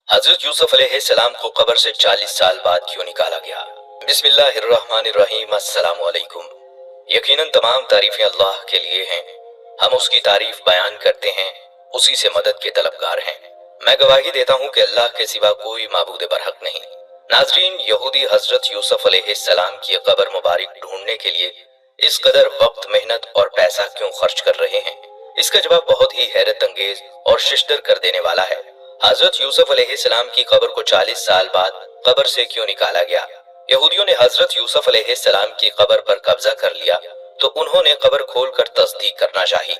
हजरत यूसुफ अलैहिस्सलाम को कब्र से 40 साल बाद क्यों निकाला गया? बिस्मिल्लाहिर्रहमानिर्रहीम। अस्सलाम वालेकुम। यकीनन तमाम तारीफें अल्लाह के लिए हैं। हम उसकी तारीफ बयान करते हैं, उसी से मदद के तलबगार हैं। मैं गवाही देता हूँ कि अल्लाह के सिवा कोई माबूद बरहक नहीं। नाजरीन, यहूदी हजरत यूसुफ अलैहिस्सलाम की कब्र मुबारक ढूंढने के लिए इस कदर वक्त, मेहनत और पैसा क्यों खर्च कर रहे हैं? इसका जवाब बहुत ही हैरत अंगेज और शिश्तर कर देने वाला है। हजरत यूसुफ अलैहिस्सलाम की कब्र को 40 साल बाद कब्र से क्यों निकाला गया? यहूदियों ने हजरत यूसुफ अलैहिस्सलाम की कब्र पर कब्जा कर लिया तो उन्होंने कब्र खोलकर तस्दीक करना चाहिए।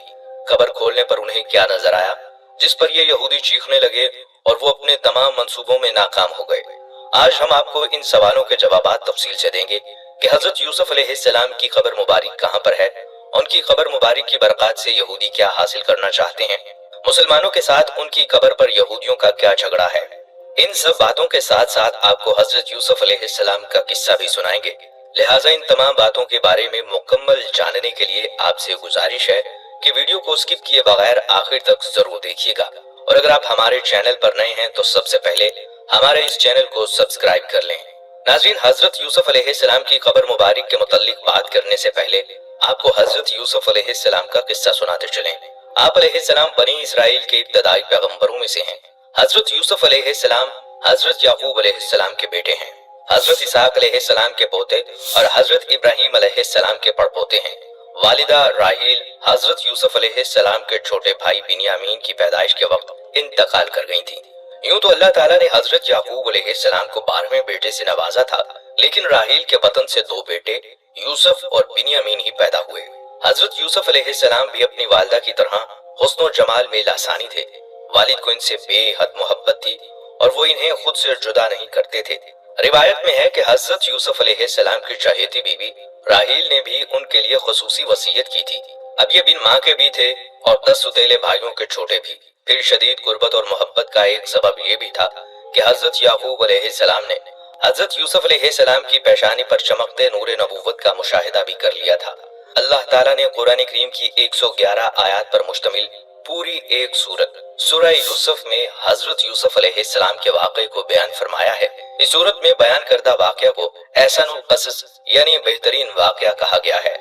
कब्र खोलने पर उन्हें क्या नजर आया जिस पर ये यहूदी चीखने लगे और वो अपने तमाम मंसूबों में नाकाम हो गए? आज हम आपको इन सवालों के जवाब तफसील से देंगे कि हजरत यूसुफ अलैहिस्सलाम की कब्र मुबारक कहाँ पर है, उनकी कब्र मुबारक की बरकत से यहूदी क्या हासिल करना चाहते हैं, मुसलमानों के साथ उनकी कब्र पर यहूदियों का क्या झगड़ा है। इन सब बातों के साथ साथ आपको हजरत यूसुफ अलैहिस्सलाम का किस्सा भी सुनाएंगे। लिहाजा इन तमाम बातों के बारे में मुकम्मल जानने के लिए आपसे गुजारिश है कि वीडियो को स्किप किए बगैर आखिर तक जरूर देखिएगा। और अगर आप हमारे चैनल पर नए हैं तो सबसे पहले हमारे इस चैनल को सब्सक्राइब कर लें। नाज़रीन, हजरत यूसुफ अलैहिस्सलाम की कब्र मुबारक के मुताल्लिक बात करने से पहले आपको हजरत यूसुफ अलैहिस्सलाम का किस्सा सुनाते चलें। आप अलैहिस्सलाम बनी इसराइल के इब्तदाई पैगंबरों में से हैं। हजरत यूसुफ अलैहिस्सलाम हजरत याकूब अलैहिस्सलाम के बेटे हैं। हजरत इसहाक अलैहिस्सलाम के पोते और हजरत इब्राहिम अलैहिस्सलाम के पड़पोते हैं। वालिदा राहील हजरत यूसुफ अलैहिस्सलाम के छोटे भाई बिन्यामीन की पैदाइश के वक्त इंतकाल कर गई थी। यूं तो अल्लाह ताला ने हजरत याकूब अलैहिस्सलाम को 12वें बेटे से नवाजा था, लेकिन राहील के वतन से 2 बेटे यूसुफ और बिन्यामीन ही पैदा हुए। हजरत यूसुफ अलैहिस्सलाम भी अपनी वालिदा की तरह हुस्न और जमाल में लासानी थे। वालिद को इनसे बेहद मोहब्बत थी और वो इन्हें खुद से जुदा नहीं करते थे। रिवायत में है कि हजरत यूसुफ अलैहिस्सलाम की चहेती बीवी राहील ने भी उनके लिए खुसूसी वसीयत की थी। अब ये बिन माँ के भी थे और 10 सुतेले भाइयों के छोटे भी। फिर शदीद गुर्बत और मोहब्बत का एक सबब ये भी था कि हजरत याकूब अलैहिस्सलाम ने हजरत यूसुफ अलैहिस्सलाम की पेशानी पर चमकते नूरे नबूवत का मुशाहिदा भी कर लिया था। अल्लाह ताला ने कुरान करीम की 111 आयत पर मुश्तमिल पूरी एक सूरत सूरह यूसुफ में हजरत यूसुफ अलैहिस्सलाम के वाक़े को बयान फरमाया है। इस सूरत में बयान करदा वाक़या को एहसानुल क़सस यानी बेहतरीन वाक़या कहा गया है।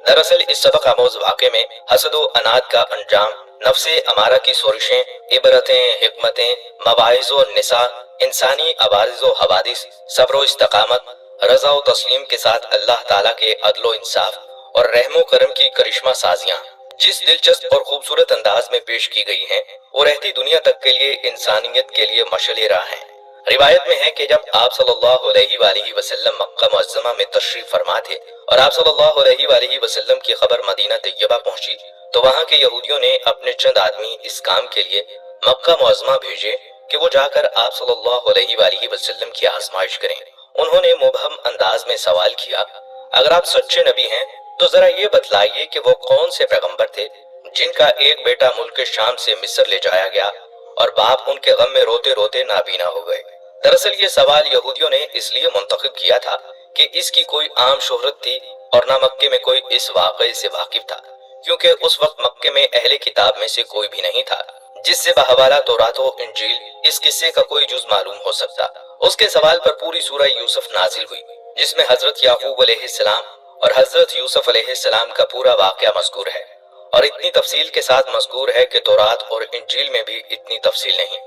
दरअसल इस सबक आमोज वाक़े में हसद व अनाद का अंजाम, नफ्से अमारा की सोरिशें, इबरतें, हिकमतें, मवाइज़ व निसा, इंसानी अवारिज़ व हवादिस, सब्र व इस्तकामत, रज़ा व तस्लीम के साथ अल्लाह ताला के अदल व इंसाफ और रहमो करम की करिश्मा साजियां जिस दिलचस्प और खूबसूरत अंदाज में पेश की गई हैं, वो रहती दुनिया तक के लिए इंसानियत के लिए मशअले राह हैं। रिवायत में है कि जब आप सल्लल्लाहु अलैहि वसल्लम मक्का मुअज़्ज़मा में तशरीफ फरमा थे और आप सल्लल्लाहु अलैहि वसल्लम की खबर मदीना तैयबा पहुंची तो वहां के यहूदियों ने अपने चंद आदमी इस काम के लिए मक्का मुअज़्ज़मा भेजे कि वो जाकर आप सल्लल्लाहु अलैहि वसल्लम की आजमाइश करें। उन्होंने मुबहम अंदाज में सवाल किया, अगर आप सच्चे नबी हैं तो जरा ये बतलाइए कि वो कौन से पैगंबर थे जिनका एक बेटा मुल्क शाम से मिस्र ले जाया गया और बाप उनके गम में रोते रोते नाबीना हो गए। दरअसल ये सवाल यहूदियों ने इसलिए मुंतखब किया था कि इसकी कोई आम शोहरत थी और न मक्के में कोई इस वाक़े से वाकिफ था, क्योंकि उस वक्त मक्के में अहले किताब में से कोई भी नहीं था जिससे बहवाला तौरात व इंजील इस किस्से का कोई जुज मालूम हो सकता। उसके सवाल पर पूरी सूरह यूसुफ नाजिल हुई जिसमें हजरत याकूब अलैहिस्सलाम और हजरत यूसुफ अलैहिस्सलाम का पूरा वाक़या मज़कूर है और इतनी तफसील के साथ मज़कूर है कि तौरात और इंजील में भी इतनी तफसील नहीं।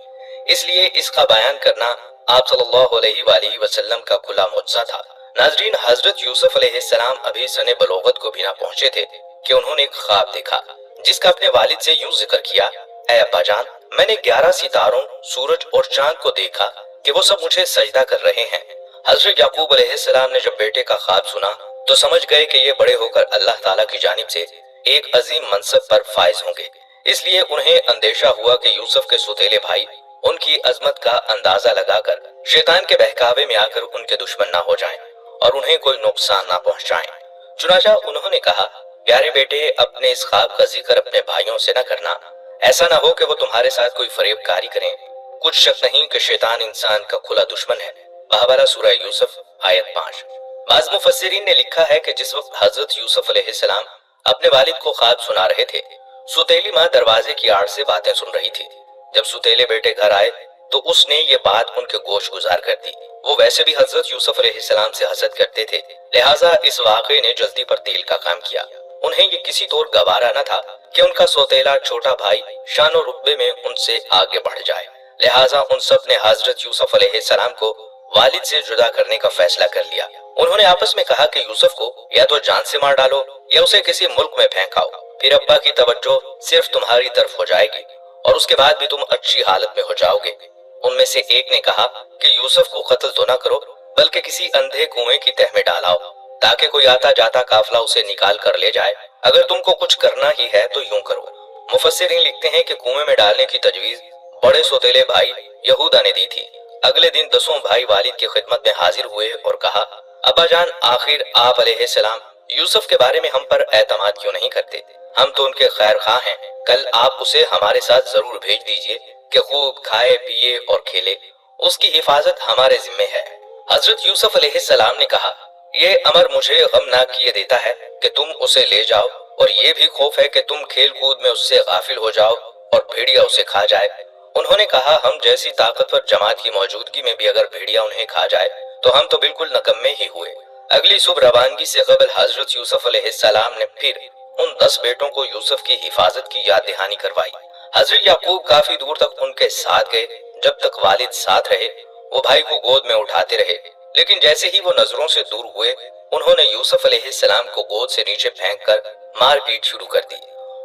इसलिए इसका बयान करना आप सल्लल्लाहु अलैहि वसल्लम का खुला मुअज्जा था। नाज़रीन, हजरत यूसुफ अलैहिस्सलाम अभी सने बलोगत को भी ना पहुंचे थे कि उन्होंने एक ख्वाब देखा जिसका अपने वालिद से यूं जिक्र किया, ऐ अब्बा जान, मैंने 11 सितारों, सूरज और चांद को देखा कि वो सब मुझे सजदा कर रहे हैं। हजरत याकूब अलैहिस्सलाम ने जब बेटे का ख्वाब सुना तो समझ गए कि ये बड़े होकर अल्लाह ताला की जानिब से एक अजीम मनसब पर फायज होंगे। इसलिए उन्हें अंदेशा हुआ कि यूसुफ के सुतेले भाई उनकी अजमत का अंदाजा लगाकर शैतान के बहकावे में आकर उनके दुश्मन ना हो जाएं और उन्हें कोई नुकसान ना पहुंचाएं। चुनाचा उन्होंने कहा, प्यारे बेटे, अपने इस ख्वाब का जिक्र अपने भाइयों से न करना, ऐसा ना हो कि वो तुम्हारे साथ कोई फरेबकारी करें। कुछ शक नहीं कि शैतान इंसान का खुला दुश्मन है। बहवाला सूरह यूसुफ आयत 5। बाज़ मुफस्सिरीन ने लिखा है कि जिस वक्त हजरत यूसुफ अलैहिस्सलाम अपने वालिद को ख्वाब सुना रहे थे, सुतेली माँ दरवाजे की आड़ से बातें सुन रही थी। जब सुतेले बेटे घर आए तो उसने ये बात उनके गोश गुजार कर दी। वो वैसे भी हजरत यूसुफ अलैहिस्सलाम से हसद करते थे, लिहाजा इस वाक़े ने जल्दी पर तेल का काम किया। उन्हें ये किसी तौर गवारा न था कि उनका सौतेला छोटा भाई शान और रुतबे में उनसे आगे बढ़ जाए। लिहाजा उन सब ने हजरत यूसुफ अलैहिस्सलाम को वालिद से जुदा करने का फैसला कर लिया। उन्होंने आपस में कहा कि यूसुफ को या तो जान से मार डालो या उसे किसी मुल्क में फेंकाओ, फिर अब्बा की तवज्जो सिर्फ तुम्हारी तरफ हो जाएगी और उसके बाद भी तुम अच्छी हालत में हो जाओगे। उनमें से एक ने कहा कि यूसुफ को कत्ल तो न करो, बल्कि किसी अंधे कुएं की तह में डालाओ ताकि कोई आता जाता काफिला उसे निकाल कर ले जाए। अगर तुमको कुछ करना ही है तो यूं करो। मुफस्सिरीन लिखते हैं कि कुएं में डालने की तजवीज बड़े सौतेले भाई यहूदा ने दी थी। अगले दिन 10 भाई वालिद की खिदमत में हाजिर हुए और कहा, अब्बा जान, आखिर आप अलैहिस्सलाम यूसुफ के बारे में हम पर एतमाद क्यों नहीं करते? हम तो उनके खैर खा हैं। कल आप उसे हमारे साथ जरूर भेज दीजिए कि खूब खाए पिए और खेले। उसकी हिफाजत हमारे जिम्मे है। हजरत यूसुफ अलैहिस्सलाम ने कहा, ये अमर मुझे गम ना किए देता है कि तुम उसे ले जाओ, और ये भी खौफ है कि तुम खेल कूद में उससे गाफिल हो जाओ और भेड़िया उसे खा जाए। उन्होंने कहा, हम जैसी ताकतवर जमात की मौजूदगी में भी अगर भेड़िया उन्हें खा जाए तो हम तो बिल्कुल नकम्मे ही हुए। अगली सुबह रवानगी से कबल हजरत यूसुफ अलैहिस्सलाम ने फिर उन 10 बेटों को यूसुफ की हिफाजत की याद दहानी करवाई। हजरत याकूब काफी दूर तक उनके साथ गए। जब तक वालिद साथ रहे वो भाई को गोद में उठाते रहे, लेकिन जैसे ही वो नजरों से दूर हुए उन्होंने यूसुफ अलैहिस्सलाम को गोद से नीचे फेंक कर मारपीट शुरू कर दी।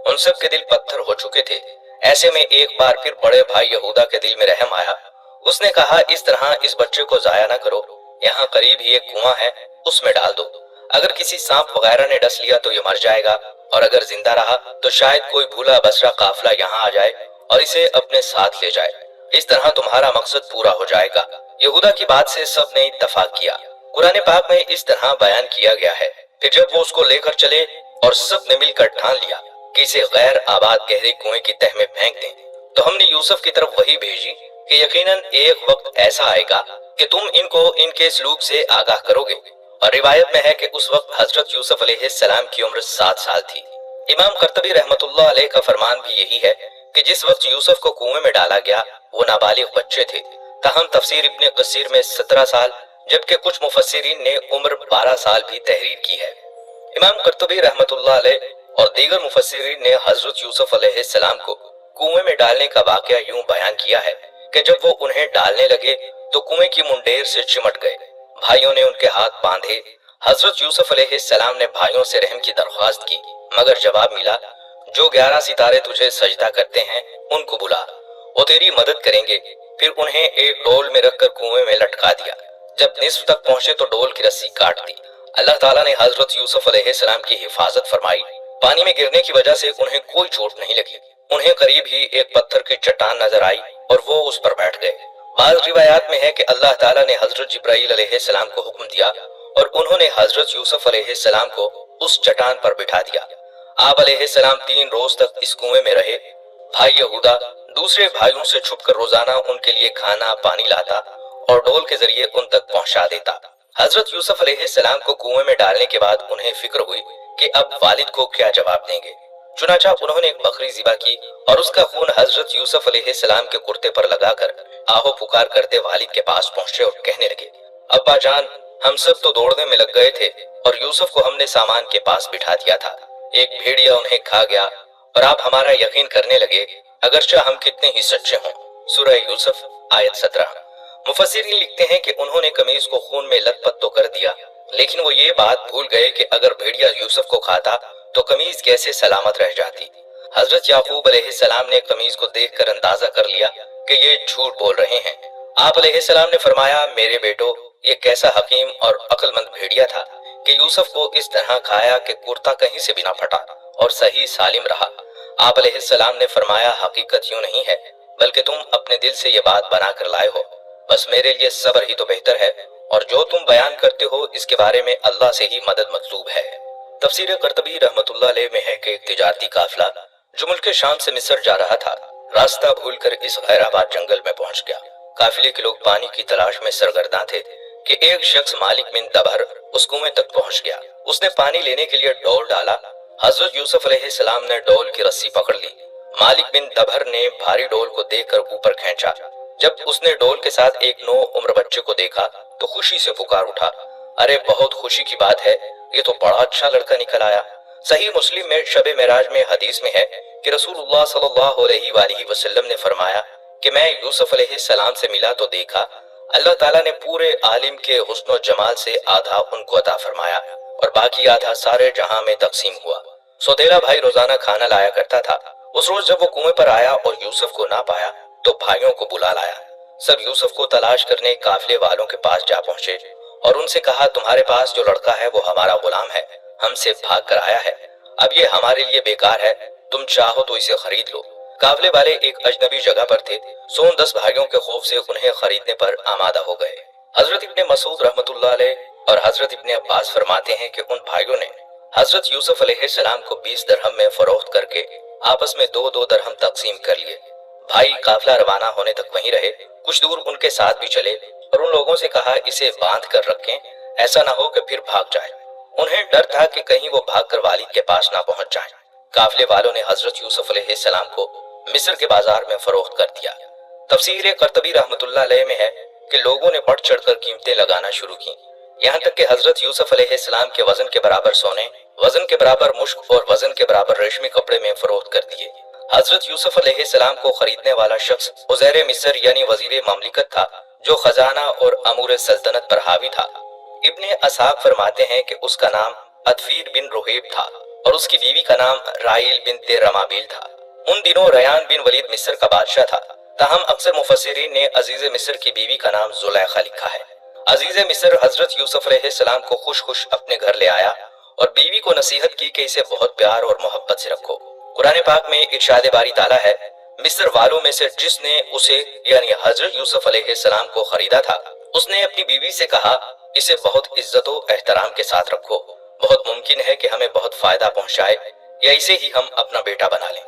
उन सब के दिल पत्थर हो चुके थे। ऐसे में एक बार फिर बड़े भाई यहूदा के दिल में रहम आया। उसने कहा, इस तरह इस बच्चे को जाया न करो, यहाँ करीब ही एक कुआं है, उसमें डाल दो। अगर किसी सांप वगैरह ने डस लिया तो ये मर जाएगा, और अगर जिंदा रहा तो शायद कोई भूला बसरा काफिला यहाँ आ जाए और इसे अपने साथ ले जाए। इस तरह तुम्हारा मकसद पूरा हो जाएगा। यहूदा की बात से सब ने इत्तफाक किया। कुरान पाक में इस तरह बयान किया गया है, फिर जब वो उसको लेकर चले और सब ने मिलकर ठान लिया कि इसे गैर आबाद गहरे कुएं की तह में फेंक दें, तो हमने यूसुफ की तरफ वही भेजी कि यकीनन एक वक्त ऐसा आएगा कि तुम इनको इनके सलूक से आगाह करोगे। और रिवायत में है कि उस वक्त हजरत यूसुफ अलैहिस्सलाम की उम्र 7 साल थी। इमाम कर्तबी रहमतुल्लाह अलैह का फरमान भी यही है कि जिस वक्त यूसुफ को कुएं में डाला गया वो नाबालिग बच्चे थे। ताहम तफसीर इब्ने कसीर में 17 साल, जबकि कुछ मुफस्सिरीन ने उम्र 12 साल भी तहरीर की है। इमाम कर्तबी रहमतुल्लाह अलैह और दीगर मुफस्सिरीन ने हजरत यूसुफ अलैहिस्सलाम को कुएं में डालने का वाकया यूं बयान किया है कि जब वो उन्हें डालने लगे तो कुएं की मुंडेर से चिमट गए। भाइयों ने उनके हाथ बांधे। हजरत यूसुफ अलैहिस्सलाम ने भाइयों से रहम की दरख्वास्त की, मगर जवाब मिला, जो 11 सितारे तुझे सजदा करते हैं उनको बुला, वो तेरी मदद करेंगे। फिर उन्हें एक डोल में रखकर कुएं में लटका दिया। जब निस्फ तक पहुंचे तो डोल की रस्सी काट दी। अल्लाह ताला ने हजरत यूसुफ अलैहिस्सलाम की हिफाजत फरमाई। पानी में गिरने की वजह से उन्हें कोई चोट नहीं लगी। उन्हें करीब ही एक पत्थर की चट्टान नजर आई और वो उस पर बैठ गए। बाज़ रिवायात में है कि अल्लाह ताला ने हजरत जिब्राइल अलैहिस्सलाम को हुक्म दिया और उन्होंने हजरत यूसुफ अलैहिस्सलाम को उस चट्टान पर बिठा दिया। आप अलैहिस्सलाम 3 रोज तक इस कुएं में रहे। भाई यहूदा दूसरे भाइयों से छुपकर रोजाना उनके लिए खाना पानी लाता और डोल के जरिए उन तक पहुंचा देता। हजरत यूसुफ अलैहिस्सलाम को कुएं में डालने के बाद उन्हें फिक्र हुई कि अब वालिद को क्या जवाब देंगे। चुनाचा उन्होंने एक बकरी ज़िबा की और उसका खून हजरत यूसुफ अलैहिस्सलाम के कुर्ते पर लगाकर आहो पुकार करते वालिद के पास पहुंचे और कहने लगे, अब्बा जान, हम सब तो दौड़ने में लग गए थे और यूसुफ को हमने सामान के पास बिठा दिया था। एक भेड़िया उन्हें खा गया और आप हमारा यकीन करने लगे, अगरचे हम कितने ही सच्चे हों। सूरह यूसुफ आयत 17। मुफस्सिरीन लिखते हैं कि उन्होंने कमीज को खून में लथपथ तो कर दिया, लेकिन वो ये बात भूल गए कि अगर भेड़िया यूसुफ को खाता तो कमीज कैसे सलामत रह जाती। हजरत याकूब अलैहिस्सलाम ने कमीज को देखकर अंदाजा कर लिया कि ये झूठ बोल रहे हैं। आप अलैहिस्सलाम ने फरमाया, मेरे बेटो, ये कैसा हकीम और अक्लमंद भेड़िया था कि यूसुफ को इस तरह खाया कि कुर्ता कहीं से भी ना फटा और सही सालिम रहा। आप अलैहिस्सलाम ने फरमाया, हकीकत यूं नहीं है, बल्कि तुम अपने दिल से ये बात बना कर लाए हो। बस मेरे लिए सब्र ही तो बेहतर है, और जो तुम बयान करते हो इसके बारे में अल्लाह से ही मदद मतलूब है। तफसीर कर्तबी रहमतुल्लाह अलैह में है कि एक तिजारती काफिला जो मुल्क शाम से मिस्र जा रहा था, रास्ता भूलकर इस गैराबाद जंगल में पहुंच गया। काफिले के लोग पानी की तलाश में सरगर्दा थे कि एक शख्स मालिक बिन दभर उस कुएं तक पहुंच गया। उसने पानी लेने के लिए डोल डाला। हजरत यूसुफ अलैहिस्सलाम ने डोल की रस्सी पकड़ ली। मालिक बिन दभर ने भारी डोल को देखकर ऊपर खींचा। जब उसने डोल के साथ एक 9 उम्र बच्चे को देखा तो खुशी से पुकार उठा, अरे बहुत खुशी की बात है, ये तो बड़ा अच्छा लड़का निकल आया। सही मुस्लिम में शब मेराज में हदीस में है कि रसूलुल्लाह सल्लल्लाहु अलैहि वसल्लम ने फरमाया कि मैं यूसुफ अलैहिस्सलाम से मिला तो देखा अल्लाह ताला ने पूरे आलिम के हुस्न और जमाल से आधा उनको अता फरमाया और बाकी आधा सारे जहां में तकसीम हुआ। सौतेला भाई रोजाना खाना लाया करता था। उस रोज जब वो कुएं पर आया और यूसुफ को ना पाया तो भाइयों को बुला लाया। सब यूसुफ को तलाश करने काफिले वालों के पास जा पहुंचे और उनसे कहा, तुम्हारे पास जो लड़का है वो हमारा गुलाम है, हमसे भाग कर आया है, अब ये हमारे लिए बेकार है, तुम चाहो तो इसे खरीद लो। काफिले वाले एक अजनबी जगह पर थे, सो उन 10 भाइयों के खौफ से उन्हें खरीदने पर आमादा हो गए। हजरत इब्ने मसूद रहमतुल्लाह अलैह और हजरत इब्ने अब्बास फरमाते हैं कि उन भाइयों ने हजरत यूसुफ अलैहिस्सलाम को 20 दरहम में फरोख्त करके आपस में 2-2 दरहम तकसीम कर लिए। भाई काफिला रवाना होने तक वहीं रहे, कुछ दूर उनके साथ भी चले और उन लोगों से कहा, इसे बांध कर रखें, ऐसा ना हो कि फिर भाग जाए। उन्हें डर था कि कहीं वो भागकर वालिद के पास ना पहुंच जाए। काफिले वालों ने हजरत यूसुफ अलैहिस्सलाम को मिस्र के बाजार में फरोख्त कर दिया। तफसीर कर्तबी रहमतुल्लाह अलैह में है कि लोगों ने बढ़ चढ़कर कीमतें लगाना शुरू की, यहाँ तक कि हजरत यूसुफ अलैहिस्सलाम के वजन के बराबर सोने, वजन के बराबर मुश्क और वजन के बराबर रेशमी कपड़े में फरोख्त कर दिए। हजरत यूसुफ अलैहिस्सलाम को खरीदने वाला शख्स उज़ैर मिस्र यानी वजीर ममलिकत था, जो खजाना और अमूर सल्तनत पर हावी था। इब्ने असहाब फरमाते हैं कि उसका नाम अतफीर बिन रुहैब था और उसकी बीवी का नाम राइल बिन रमाबील था। उन दिनों रयान बिन वलीद मिस्र का बादशाह था, ताहम अक्सर मुफस्सिरीन ने अजीज मिस्र की बीवी का नाम जुलैखा लिखा है। अजीज मिस्र हजरत यूसुफ अलैहिस्सलाम को खुश खुश अपने घर ले आया और बीवी को नसीहत की कि इसे बहुत प्यार और मोहब्बत से रखो। कुरान पाक में इरशाद बारी ताला है, मिस्र वालों में से जिसने उसे यानी हजरत यूसुफ अलैहिस्सलाम को खरीदा था, उसने अपनी बीवी से कहा, इसे बहुत इज्जत और एहतराम के साथ रखो, बहुत मुमकिन है कि हमें बहुत फायदा पहुंचाए या इसे ही हम अपना बेटा बना लें।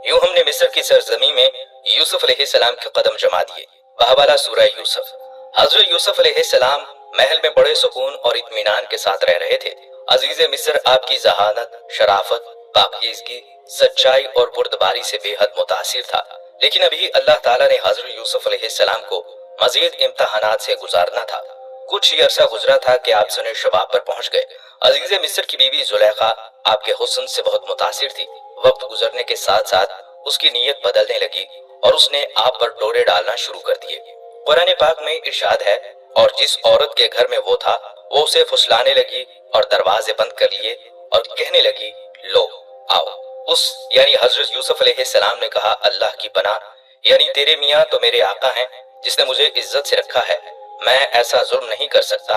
यूं हमने मिस्र की सरजमी में यूसुफ अलैहिस्सलाम के कदम जमा दिए। बहवाला सूरह यूसुफ। हजरत यूसुफ अलैहिस्सलाम महल में बड़े सुकून और इत्मीनान के साथ रह रहे थे। अजीज मिस्र आपकी जहानत, शराफत, पाकीज़गी, सच्चाई और बुर्दबारी से बेहद मुतासिर था, लेकिन अभी अल्लाह ताला ने हजरत यूसुफ अलैहिस्सलाम को मजीद इम्तहानात से गुजारना था। कुछ ही अरसा गुजरा था कि आप सने शबाब पर पहुंच गए। अजीज मिस्र की बीवी जुलैखा आपके हुस्न से बहुत मुतासिर थी। वक्त गुजरने के साथ साथ उसकी नीयत बदलने लगी और उसने आप पर डोरे डालना शुरू कर दिए। कुरान पाक में इरशाद है, और जिस औरत के घर में वो था वो उसे फुसलाने लगी और दरवाजे बंद कर लिए और कहने लगी, लो आओ। उस यानी हजरत यूसुफ अलैहिस्सलाम ने कहा, अल्लाह की पनाह, यानी तेरे मियाँ तो मेरे आका हैं जिसने मुझे इज्जत से रखा है, मैं ऐसा जुल्म नहीं कर सकता,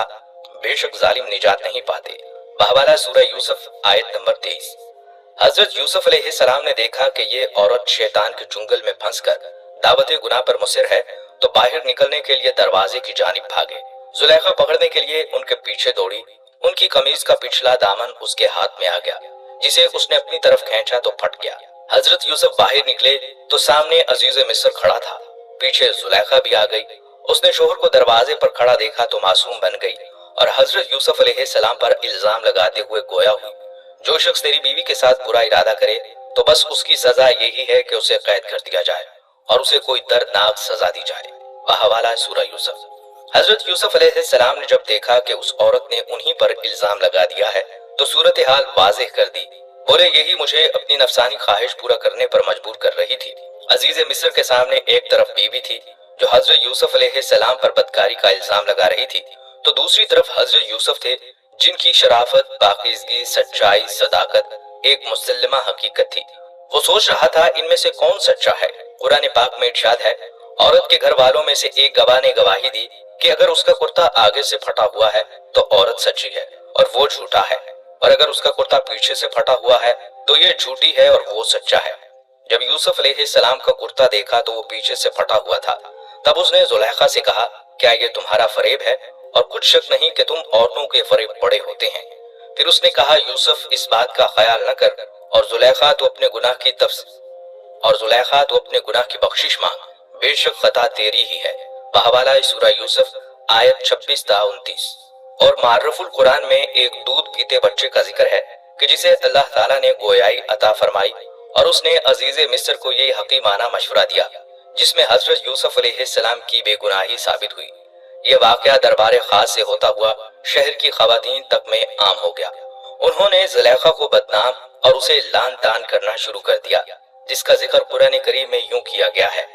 बेशक जालिम निजात नहीं पाते। बहवाला सूरह यूसुफ आयत नंबर 23। हजरत यूसुफ अलैहिस्सलाम ने देखा कि ये औरत शैतान के चुंगल में फंसकर दावत गुनाह पर मुसिर है, तो बाहर निकलने के लिए दरवाजे की जानिब भागे। जुलैखा पकड़ने के लिए उनके पीछे दौड़ी। उनकी कमीज का पिछला दामन उसके हाथ में आ गया, जिसे उसने अपनी तरफ खींचा तो फट गया। हजरत यूसुफ बाहर निकले तो सामने अजीज मिस्र खड़ा था, पीछे जुलैखा भी आ गई। उसने शोहर को दरवाजे पर खड़ा देखा तो मासूम बन गई और हजरत यूसुफ अलैहिस्सलाम पर इल्जाम लगाते हुए गोया हुई, जो शख्स तेरी बीवी के साथ बुरा इरादा करे तो बस उसकी सजा यही है कि उसे कैद कर दिया जाए और उसे कोई दर्दनाक सजा दी जाए। बहवाला सूरह यूसुफ। हजरत यूसुफ अलैहिस्सलाम ने जब देखा कि उस औरत ने उन्हीं पर इल्जाम लगा दिया है तो सूरत हाल वाज़ेह कर दी। बोले, यही मुझे अपनी नफसानी ख्वाहिश पूरा करने पर मजबूर कर रही थी। अजीज मिस्र के सामने एक तरफ बीवी थी जो हजरत यूसुफ अलैहिस्सलाम पर बदकारी का इल्जाम लगा रही थी, तो दूसरी तरफ हजरत यूसुफ थे जिनकी शराफत, पाकीज़गी, सच्चाई, सदाकत एक मुसल्लमा हकीकत थी। वो सोच रहा था इनमें से कौन सच्चा है। कुरान पाक में इरशाद है, औरत के घर वालों में से एक गवाह ने गवाही दी कि अगर उसका कुर्ता आगे से फटा हुआ है तो औरत सच्ची है और वो झूठा है, और अगर उसका कुर्ता पीछे से फटा हुआ है तो ये झूठी है और वो सच्चा है। जब यूसुफ अलैहिस्सलाम का कुर्ता देखा तो वो पीछे से फटा हुआ था। तब उसने जुलैखा से कहा, क्या ये तुम्हारा फरेब है? और कुछ शक नहीं कि तुम औरतों के फरेब बड़े होते हैं। फिर उसने कहा, यूसुफ इस बात का ख्याल न कर और जुलैखा तो अपने गुनाह की बख्शिश मांग, बेशक खता तेरी ही है। बहवाला सूरह यूसुफ आयत 26 ता 29। और मार्रफुल कुरान में एक दूध पीते बच्चे का जिक्र है कि जिसे अल्लाह ताला ने गोयाई अता फरमाई और उसने अजीज मिस्र को ये हकीमाना मशवरा दिया जिसमें हजरत यूसुफ अलैहिस्सलाम की बेगुनाही साबित हुई। यह वाकया दरबार खास से होता हुआ शहर की खवातीन तक में आम हो गया। उन्होंने जुलेखा को बदनाम और उसे लान तान करना शुरू कर दिया, जिसका जिक्र कुरान करीम में यूं किया गया है,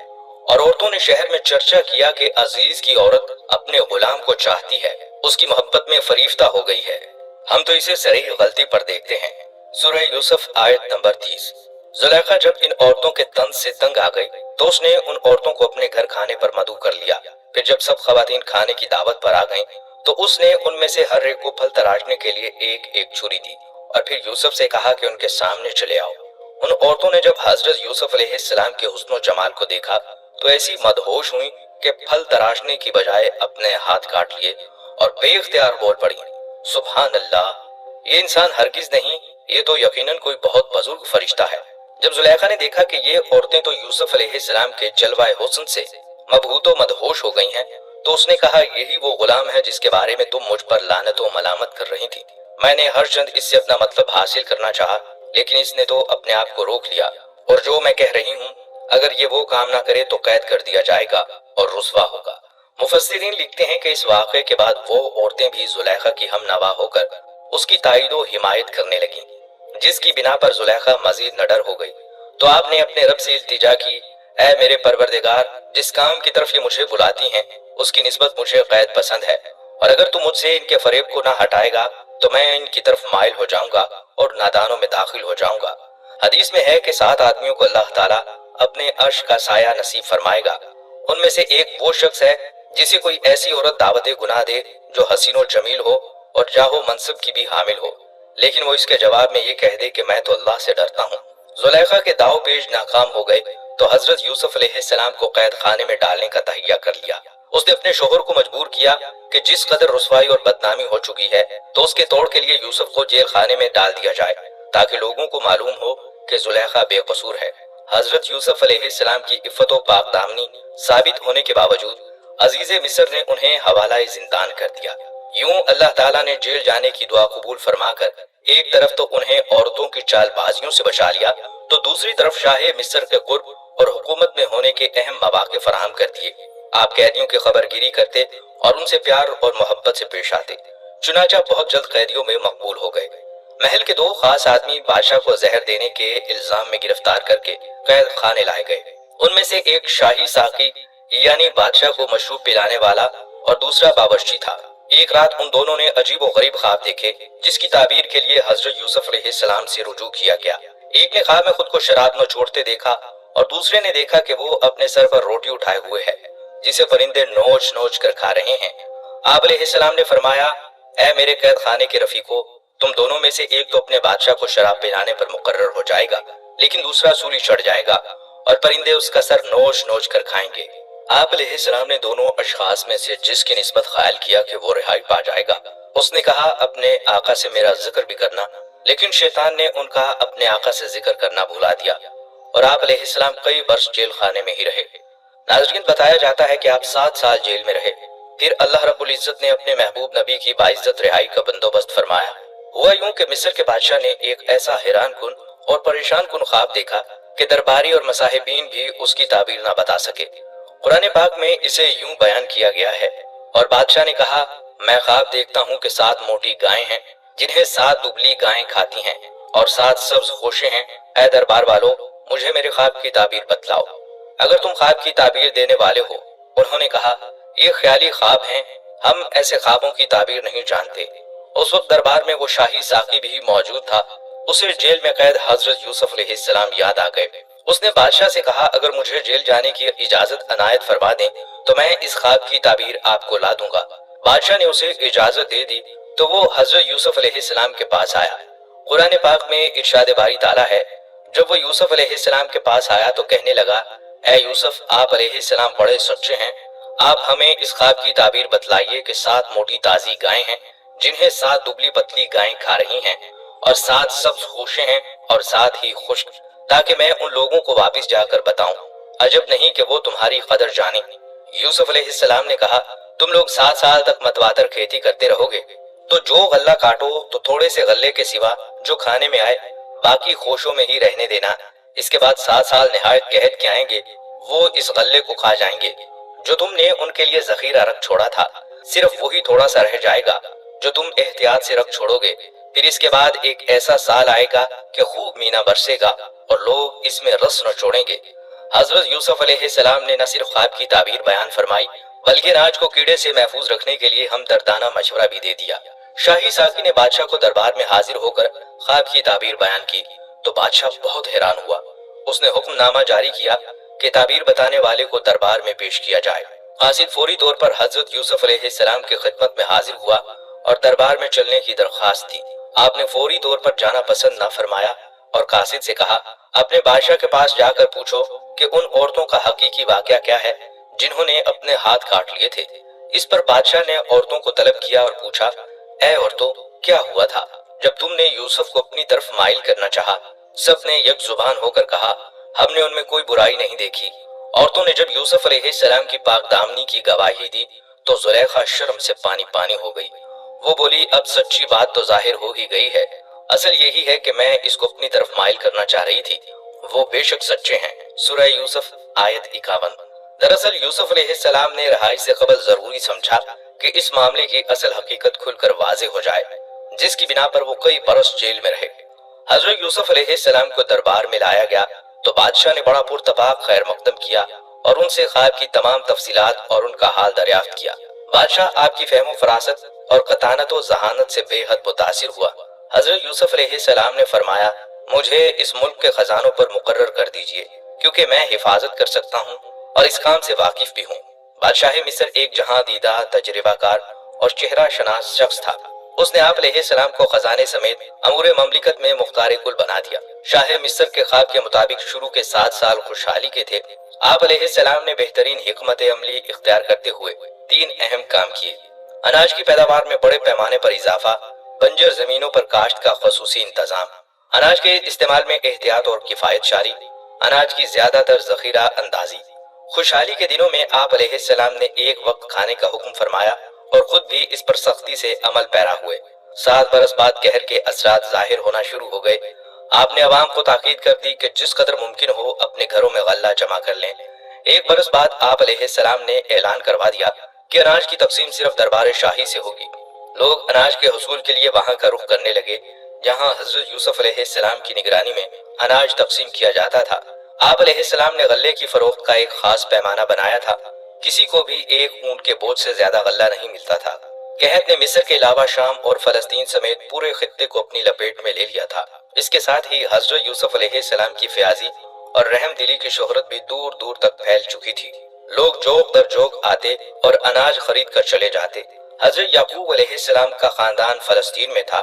और औरतों ने शहर में चर्चा किया कि अजीज की औरत अपने गुलाम को चाहती है, उसकी मोहब्बत में फरीफ्ता हो गई है। हम तो इसे सरीह गलती पर देखते हैं। सूरह यूसुफ आयत नंबर 30। जुलेखा जब इन औरतों के तंज से तंग आ गई तो उसने उन औरतों को अपने घर खाने पर मदऊ कर लिया। फिर जब सब खवातीन खाने की दावत पर आ गईं, तो उसने उनमें से हर एक को फल तराशने के लिए एक एक छुरी दी और फिर यूसुफ से कहा कि उनके सामने चले आओ। उन औरतों ने जब हजरत यूसुफ अलैहिस्सलाम के हुस्न जमाल को देखा तो ऐसी मदहोश हुई कि फल तराशने की बजाय अपने हाथ काट लिए और बेइख्तियार बोल पड़ी, सुभान अल्लाह, ये इंसान हरगिज नहीं, ये तो यकीनन कोई बहुत बुजुर्ग फरिश्ता है। जब जुलेखा ने देखा कि ये औरतें तो यूसुफ अलैहिस्सलाम के जलवाए हुस्न से मबहूत व मदहोश हो गई हैं, तो उसने कहा, यही वो गुलाम है जिसके बारे में तुम मुझ पर लानत व मलामत कर रही थी। मैंने हर चंद इससे अपना मतलब हासिल करना चाहा, लेकिन इसने तो अपने आप को रोक लिया, और जो मैं कह रही हूँ, अगर ये वो काम ना करे तो कैद कर दिया जाएगा और रुस्वा होगा। मुफस्सिरीन लिखते हैं कि इस वाक़े के बाद वो औरतें भी जुलेखा की हमनवा होकर उसकी ताईद व हिमायत करने लगी, जिसकी बिना पर जुलेखा मजीद नडर हो गई। तो आपने अपने रब से इल्तिजा की, ऐ मेरे परवरदिगार, जिस काम की तरफ ये मुझे बुलाती हैं उसकी निस्बत मुझे कैद पसंद है, और अगर तू मुझसे इनके फरेब को ना हटाएगा तो मैं इनकी तरफ माइल हो जाऊंगा और नादानों में दाखिल हो जाऊंगा। हदीस में है कि 7 आदमियों को अल्लाह ताला अपने अर्श का साया नसीब फरमाएगा। उनमें से एक वो शख्स है जिसे कोई ऐसी औरत दावत गुनाह दे जो हसीनो जमील हो और जाहो मनसब की भी हामिल हो, लेकिन वो इसके जवाब में ये कह दे कि मैं तो अल्लाह से डरता हूँ। जुलेखा के दाव पेश नाकाम हो गए तो हजरत यूसुफ अलैहिस्सलाम को कैद खाने में डालने का तहिया कर लिया। उसने अपने शोहर को मजबूर किया कि जिस कदर रुसवाई और बदनामी हो चुकी है तो उसके तोड़ के लिए यूसुफ को जेल खाने में डाल दिया जाए, ताकि लोगों को मालूम हो कि जुलेखा बेकसूर है। हजरत यूसुफ अलैहिस्सलाम की इफ्फत व पाकदामनी साबित होने के बावजूद अजीज मिस्र ने उन्हें हवाला जिंदान कर दिया। यूं अल्लाह ताला ने जेल जाने की दुआ कबूल फरमाकर एक तरफ तो उन्हें औरतों की चालबाजियों से बचा लिया, तो दूसरी तरफ शाह मिस्र के कुर्ब और हुकूमत में होने के अहम मौके फराहम कर दिए। आप कैदियों की खबरगिरी करते और उनसे प्यार और मोहब्बत से पेश आते। चुनाचा बहुत जल्द कैदियों में मकबूल हो गए। महल के 2 खास आदमी बादशाह को जहर देने के इल्जाम में गिरफ्तार करके कैद खाने लाए गए। उनमें से एक शाही साकी यानी बादशाह को मशरूब पिलाने वाला और दूसरा बावर्ची था। एक रात उन दोनों ने अजीब व गरीब ख्वाब देखे, जिसकी ताबीर के लिए हजरत यूसुफ अलैहिस्सलाम से रुजू किया गया। एक ने ख्वाब में खुद को शराब में छोड़ते देखा और दूसरे ने देखा कि वो अपने सर पर रोटी उठाए हुए है, जिसे परिंदे नोच नोच कर खा रहे हैं। आप अलैहिस्सलाम ने फरमाया, ऐ मेरे कैद खाने के रफीको, तुम दोनों में से एक तो अपने बादशाह को शराब पिलाने पर मुकर्रर हो जाएगा, लेकिन दूसरा सूली चढ़ जाएगा और परिंदे उसका सर नोच नोच कर खाएंगे। आप अलैहिस्सलाम ने दोनों अशखास में से जिसकी निस्बत ख्याल किया कि वो रिहाई पा जाएगा, उसने कहा, अपने आका से मेरा जिक्र भी करना, लेकिन शैतान ने उनका अपने आका से जिक्र करना भुला दिया और आप अलैहिस्सलाम कई वर्ष जेल खाने में ही रहे। नाज़रीन, बताया जाता है कि आप 7 साल जेल में रहे। फिर अल्लाह रब्बुल इज्जत ने अपने महबूब नबी की बाइज्जत रिहाई का बंदोबस्त फरमाया। हुआ यूं कि मिस्र के बादशाह ने एक ऐसा हैरान कुन और परेशान कुन ख्वाब देखा कि दरबारी और मसाहिबीन भी उसकी ताबीर ना बता सके। कुरान पाक में इसे यूं बयान किया गया है, और बादशाह ने कहा, मैं ख्वाब देखता हूँ कि 7 मोटी गायें हैं जिन्हें 7 दुबली गायें खाती हैं और 7 सब्ज खोशे हैं। ऐ दरबार वालों, मुझे मेरे ख्वाब की ताबीर बतलाओ। अगर तुम ख्वाब की ताबीर देने वाले हो। उन्होंने कहा, ये ख्याली ख्वाब हैं, हम ऐसे ख्वाबों की ताबीर नहीं जानते। उस वक्त दरबार में वो शाही साकी भी मौजूद था। उसे जेल में कैद हजरत यूसुफ अलैहिस्सलाम याद आ गए। उसने बादशाह से कहा, अगर मुझे जेल जाने की इजाजत अनायत फरमा दें तो मैं इस ख्वाब की ताबीर आपको ला दूंगा। बादशाह ने उसे इजाजत दे दी तो वो हजरत यूसुफ अलैहिस्सलाम के पास आया। कुरान पाक में इरशाद बारी ताला है, जब वो यूसुफ अलैहिस्सलाम के पास आया तो कहने लगा, ऐ यूसुफ, आप अलैहिस्सलाम बड़े सच्चे हैं। आप हमें इस ख्वाब की ताबीर बतलाइए कि 7 मोटी ताजी गायें हैं जिन्हें 7 दुबली पतली गायें खा रही हैं और 7 सब्ज खोशे हैं और 7 ही खुश्क, ताकि मैं उन लोगों को वापस जाकर बताऊं। अजब नहीं कि वो तुम्हारी कदर जाने। यूसुफ अलैहिस्सलाम ने कहा, तुम लोग 7 साल तक मतवातर खेती करते रहोगे, तो जो गल्ला काटो तो थोड़े से गल्ले के सिवा जो खाने में आए बाकी खोशों में ही रहने देना। इसके बाद 7 साल निहायत कहत के आएंगे, वो इस गल्ले को खा जाएंगे जो तुमने उनके लिए जखीरा रख छोड़ा था। सिर्फ वही थोड़ा सा रह जाएगा जो तुम एहतियात से रख छोड़ोगे। फिर इसके बाद एक ऐसा साल आएगा कि खूब मीना बरसेगा और लोग इसमें रस न छोड़ेंगे। हजरत यूसुफ अलैहिस्सलाम ने न सिर्फ ख्वाब की ताबीर बयान फरमाई बल्कि अनाज को कीड़े से महफूज रखने के लिए हमदर्दाना मशवरा भी दे दिया। शाही साकी ने बादशाह को दरबार में हाजिर होकर ख्वाब की ताबीर बयान की तो बादशाह बहुत हैरान हुआ। उसने हुक्मनामा जारी किया कि ताबीर बताने वाले को दरबार में पेश किया जाए। कासिद फौरी तौर पर हजरत यूसुफ अलैहिस्सलाम की खिदमत में हाजिर हुआ और दरबार में चलने की दरख्वास्त दी। आपने फौरी तौर पर जाना पसंद न फरमाया और कासिद से कहा, अपने बादशाह के पास जाकर पूछो कि उन औरतों का हकीकी वाकया क्या है जिन्होंने अपने हाथ काट लिए थे। इस पर बादशाह ने औरतों को तलब किया और पूछा, ऐ औरतों, क्या हुआ था जब तुमने यूसुफ को अपनी तरफ माइल करना चाहा? सब ने एक जुबान होकर कहा, हमने उनमें कोई बुराई नहीं देखी। औरतों ने जब यूसुफ अलैहिस्सलाम की पाक दामनी की गवाही दी तो जुलेखा शर्म से पानी पानी हो गई। वो बोली, अब सच्ची बात तो जाहिर हो ही गई है। असल यही है कि मैं इसको अपनी तरफ माइल करना चाह रही थी। वो बेशक सच्चे हैं। सूरह यूसुफ आयत 51। दरअसल यूसुफ अलैहिस्सलाम ने रहाई से कबल जरूरी समझा कि इस मामले की असल हकीकत खुलकर वाज़ेह हो जाए, जिसकी बिना पर वो कई बरस जेल में रहे। हजरत यूसुफ अलैहिस्सलाम को दरबार में लाया गया तो बादशाह ने बड़ा पुरतपाक खैर मकदम किया और उनसे ख्वाब की तमाम तफसीलात और उनका हाल दरियाफ्त किया। बादशाह आपकी फहमो फरासत और कतानत और जहानत से बेहद मुतासिर हुआ। हजरत यूसुफ अलैहिस्सलाम ने फरमाया, मुझे इस मुल्क के खजानों पर मुकर्रर कर दीजिए क्योंकि मैं हिफाजत कर सकता हूँ और इस काम से वाकिफ भी हूँ। बादशाह मिस्र एक जहां दीदा, तजर्बाकार और चेहरा शनास शख्स था। उसने आप अलैहिस्सलाम को खजाने समेत अमूर ममलिकत में मुख्तार कुल बना दिया। शाह मिस्र के ख्वाब के मुताबिक शुरू के 7 साल खुशहाली के थे। आप अलैहिस्सलाम ने बेहतरीन हिकमत अमली इख्तियार करते हुए 3 अहम काम किए। अनाज की पैदावार में बड़े पैमाने पर इजाफा, बंजर जमीनों पर काश्त का खसूसी इंतजाम, अनाज के इस्तेमाल में एहतियात और किफायत शारी, अनाज की ज्यादातर जखीरा अंदाजी। खुशहाली के दिनों में आप अलैहिस्सलाम ने एक वक्त खाने का हुक्म फरमाया और खुद भी इस पर सख्ती से अमल पैरा हुए। 7 बरस बाद कहर के असरात जाहिर होना शुरू हो गए। आपने अवाम को ताकीद कर दी कि जिस कदर मुमकिन हो अपने घरों में गल्ला जमा कर लें। 1 बरस बाद आप अलैहिस्सलाम ने ऐलान करवा दिया कि अनाज की तकसीम सिर्फ दरबार शाही से होगी। लोग अनाज के हसूल के लिए वहां का रुख करने लगे जहां हजरत यूसुफ अलैहिस्सलाम की निगरानी में अनाज तकसीम किया जाता था। आप अलैहिस्सलाम ने गल्ले की फरोख्त का एक खास पैमाना बनाया था। किसी को भी एक ऊंट के बोझ से ज्यादा गल्ला नहीं मिलता था। कहत ने मिस्र के अलावा शाम और फलस्तीन समेत पूरे खित्ते को अपनी लपेट में ले लिया था। इसके साथ ही हजरत यूसुफ अलैहिस्सलाम की फयाजी और रहम दिली की शोहरत भी दूर दूर तक फैल चुकी थी। लोग जोक दर जोक आते और अनाज खरीद कर चले जाते। हजरत याकूब अलैहिस्सलाम का खानदान फलस्तीन में था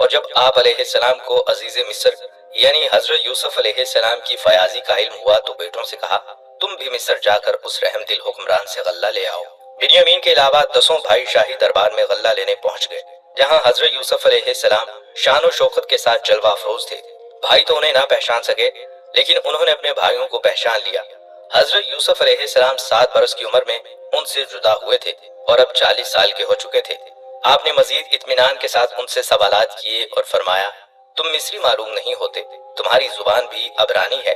और जब आप अलैहिस्सलाम को अजीज मिस्र यानी हजरत यूसुफ अलैहिस्सलाम की फयाजी का इल्म हुआ तो बेटों से कहा, तुम भी मिस्र जाकर उस रहम दिल हुक्मरान से गल्ला ले आओ। बिन्यामीन के अलावा 10 भाई शाही दरबार में गल्ला लेने पहुंच गए जहां हजरत यूसुफ अलैहिस्सलाम शान और शौकत के साथ जलवा अफरोज थे। भाई तो उन्हें ना पहचान सके लेकिन उन्होंने अपने भाइयों को पहचान लिया। हजरत यूसुफ अलैहिस्सलाम 7 बरस की उम्र में उनसे जुदा हुए थे और अब 40 साल के हो चुके थे। आपने मजीद इत्मीनान के साथ उनसे सवालात किए और फरमाया, तुम मिस्री मालूम नहीं होते, तुम्हारी जुबान भी अबरानी है,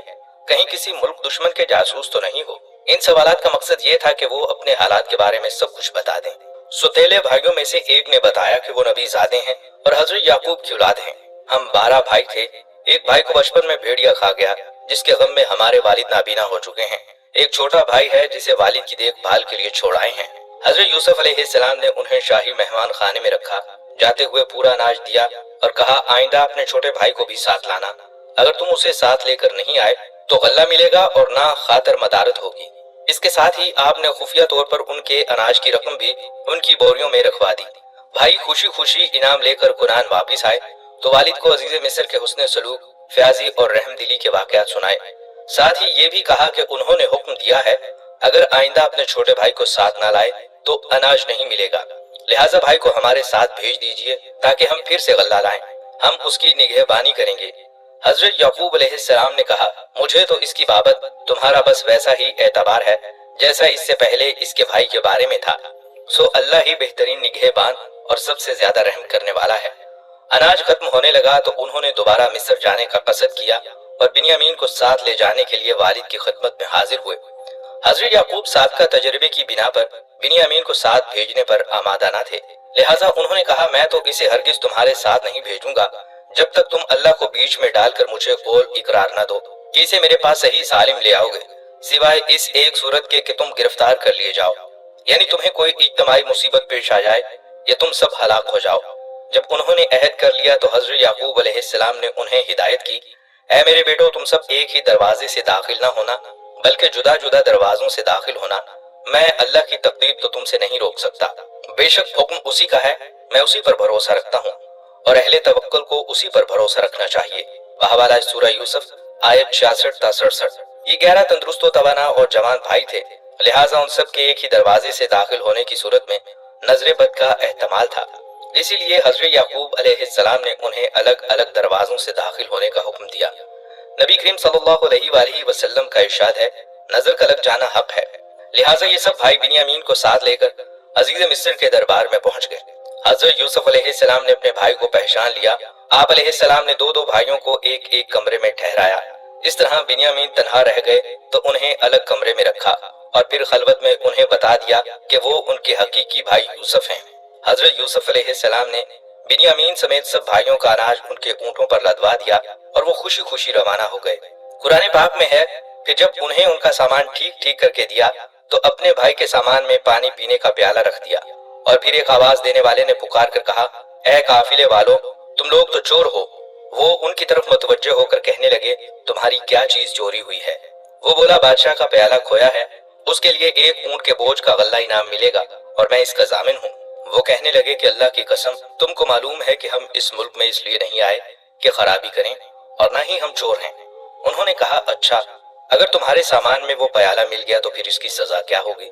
कहीं किसी मुल्क दुश्मन के जासूस तो नहीं हो। इन सवालात का मकसद ये था कि वो अपने हालात के बारे में सब कुछ बता दें। सुतेले भाइयों में से एक ने बताया कि वो नबी ज़ादे हैं और हजरत याकूब की औलाद हैं। हम 12 भाई थे। एक भाई को बचपन में भेड़िया खा गया जिसके गम में हमारे वालिद नाबीना हो चुके हैं। एक छोटा भाई है जिसे वालिद की देखभाल के लिए छोड़ आए हैं। हजरत यूसुफ अलैहिस्सलाम ने उन्हें शाही मेहमान खाने में रखा। जाते हुए पूरा अनाज दिया और कहा, आइंदा अपने छोटे भाई को भी साथ लाना। अगर तुम उसे साथ लेकर नहीं आए तो गल्ला मिलेगा और ना खातर मदारत होगी। इसके साथ ही आपने खुफिया तौर पर उनके अनाज की रकम भी उनकी बोरियों में रखवा दी। भाई खुशी खुशी इनाम लेकर कुरान वापिस आए तो वालिद को अजीज मिस्र के हुस्न सलूक, फयाजी और रहम दिली के वाकयात सुनाए। साथ ही ये भी कहा कि उन्होंने हुक्म दिया है अगर आइंदा अपने छोटे भाई को साथ ना लाए तो अनाज नहीं मिलेगा, लिहाजा भाई को हमारे साथ भेज दीजिए ताकि हम फिर से गल्ला लाएं। हम उसकी निगहबानी करेंगे। हजरत याकूब अलैहिस्सलाम ने कहा, मुझे तो इसकी बाबत तुम्हारा बस वैसा ही एतबार है जैसा इससे पहले इसके भाई के बारे में था। सो अल्लाह ही बेहतरीन निगहबान और सबसे ज्यादा रहम करने वाला है। अनाज खत्म होने लगा तो उन्होंने दोबारा मिस्र जाने का कसद किया और बिन्यामीन को साथ ले जाने के लिए वालिद की खिदमत में हाजिर हुए। हजरत याकूब साबिका तजर्बे की बिना पर बिन्यामीन को साथ भेजने पर आमादा न थे, लिहाजा उन्होंने कहा मैं तो इसे हरगिज तुम्हारे साथ नहीं भेजूंगा जब तक तुम अल्लाह को बीच में डालकर मुझे कौल इकरार न दो कि इसे मेरे पास सही सालिम ले आओगे, सिवाय इस एक सूरत के कि तुम गिरफ्तार कर लिए जाओ, यानी तुम्हें कोई इज्तमाई मुसीबत पेश आ जाए या तुम सब हलाक हो जाओ। जब उन्होंने अहद कर लिया तो हजरत याकूब अलैहिस्सलाम ने उन्हें हिदायत की, ऐ मेरे बेटो तुम सब एक ही दरवाजे से दाखिल ना होना बल्कि जुदा जुदा दरवाजों से दाखिल होना, मैं अल्लाह की तकदीर तो तुमसे नहीं रोक सकता, बेशक हुक्म उसी का है, मैं उसी पर भरोसा रखता हूँ और अहले तवक्कुल को उसी पर भरोसा रखना चाहिए। हवाला सूरह यूसुफ आयत 66 ta 67। ये 11 तंदुरुस्त तवाना और जवान भाई थे, लिहाजा उन सब के एक ही दरवाजे से दाखिल होने की सूरत में नजर बद का एहतमाल था, इसीलिए हजरत याकूब अलैहिस्सलाम ने उन्हें अलग अलग दरवाजों से दाखिल होने का हुक्म दिया। नबी करीम सल्लल्लाहु अलैहि वसल्लम का इरशाद है, नजर का लग जाना हक है, लिहाजा ये सब भाई बिन्यामीन को साथ लेकर अजीज मिस्र के दरबार में पहुंच गए। हजरत यूसुफ अलैहिस्सलाम ने अपने भाई को पहचान लिया। आप अलैहिस्सलाम ने दो दो भाइयों को एक एक कमरे में ठहराया। इस तरह बिन्यामीन तन्हा रह गए तो उन्हें अलग कमरे में रखा और फिर खलवत में उन्हें बता दिया कि वो उनके हकीकी भाई यूसुफ हैं। हजरत यूसुफ अलैहिस्सलाम ने बिन्यामीन समेत सब भाइयों का अनाज उनके ऊंटों पर लदवा दिया और वो खुशी खुशी रवाना हो गए। कुरान पाक में है, फिर जब उन्हें उनका सामान ठीक ठीक करके दिया तो अपने भाई के सामान में पानी पीने का प्याला रख दिया और फिर एक आवाज देने वाले ने पुकार कर कहा, ऐ काफिले वालों, तुम लोग तो चोर हो। वो उनकी तरफ मुतवज्जह होकर कहने लगे, तुम्हारी क्या चीज चोरी हुई है? वो बोला, बादशाह का प्याला खोया है, उसके लिए एक ऊंट के बोझ का गल्ला इनाम मिलेगा और मैं इसका जामिन हूँ। वो कहने लगे कि अल्लाह की कसम, तुमको मालूम है कि हम इस मुल्क में इसलिए नहीं आए कि खराबी करें और न ही हम चोर हैं। उन्होंने कहा, अच्छा, अगर तुम्हारे सामान में वो प्याला मिल गया तो फिर इसकी सजा क्या होगी?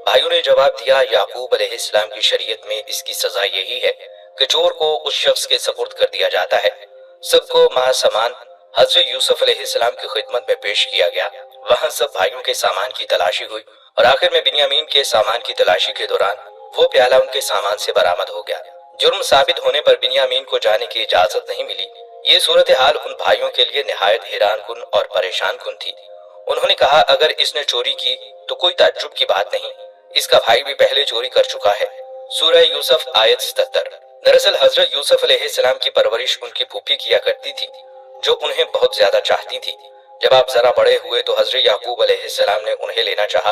भाइयों ने जवाब दिया, याकूब अलैहिस्सलाम की शरीयत में इसकी सजा यही है कि चोर को उस शख्स के सपुर्द कर दिया जाता है। सबको मा सामान हजरत यूसुफ अलैहिस्सलाम की खिदमत में पेश किया गया। वहां सब भाइयों के सामान की तलाशी हुई और आखिर में बिन्यामीन के सामान की तलाशी के दौरान वो प्याला उनके सामान से बरामद हो गया। जुर्म साबित होने पर बिन्यामीन को जाने की इजाजत नहीं मिली। ये सूरत हाल उन भाइयों के लिए निहायत हैरान कुन और परेशान कुन थी। उन्होंने कहा, अगर इसने चोरी की तो कोई ताज्जुब की बात नहीं, इसका भाई भी पहले चोरी कर चुका है। सूरह यूसुफ आयत 77। दरअसल हजरत यूसुफ अलैहिस्सलाम की परवरिश उनकी फूफी किया करती थी, जो उन्हें बहुत ज्यादा चाहती थी। जब आप जरा बड़े हुए तो हजरत याकूब अलैहिस्सलाम ने उन्हें लेना चाहा।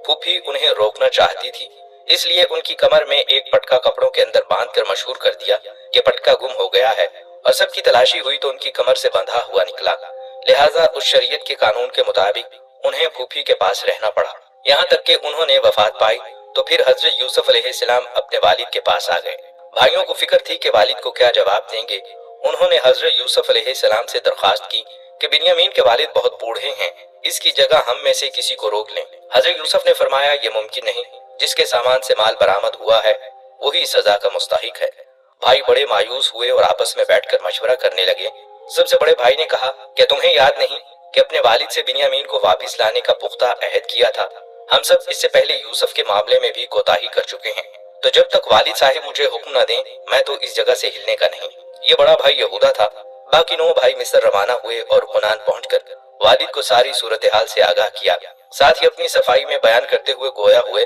फूफी उन्हें रोकना चाहती थी, इसलिए उनकी कमर में एक पटका कपड़ों के अंदर बांधकर मशहूर कर दिया कि पटका गुम हो गया है, और सबकी तलाशी हुई तो उनकी कमर से बंधा हुआ निकला। लिहाजा उस शरीयत के कानून के मुताबिक उन्हें फूफी के पास रहना पड़ा। यहाँ तक कि उन्होंने वफात पाई तो फिर हजरत यूसुफ अलैहिस्सलाम अपने वालिद के पास आ गए। भाइयों को फिक्र थी कि वालिद को क्या जवाब देंगे। उन्होंने हजरत यूसुफ अलैहिस्सलाम से दरख्वास्त की कि बिन्यामीन के वालिद बहुत बूढ़े हैं, इसकी जगह हम में से किसी को रोक लें। हजरत यूसुफ ने फरमाया, ये मुमकिन नहीं, जिसके सामान से माल बरामद हुआ है वही सजा का मुस्तहिक है। भाई बड़े मायूस हुए और आपस में बैठकर मशवरा करने लगे। सबसे बड़े भाई ने कहा, क्या तुम्हें याद नहीं कि अपने वालिद से बिन्यामीन को वापस लाने का पुख्ता अहद किया था? हम सब इससे पहले यूसुफ के मामले में भी कोताही कर चुके हैं, तो जब तक वालिद साहिब मुझे हुक्म न दें मैं तो इस जगह से हिलने का नहीं। ये बड़ा भाई यहूदा था। बाकी 9 भाई मिस्र रवाना हुए और कुनान पहुंचकर वालिद को सारी सूरत हाल से आगाह किया। साथ ही अपनी सफाई में बयान करते हुए गोया हुए,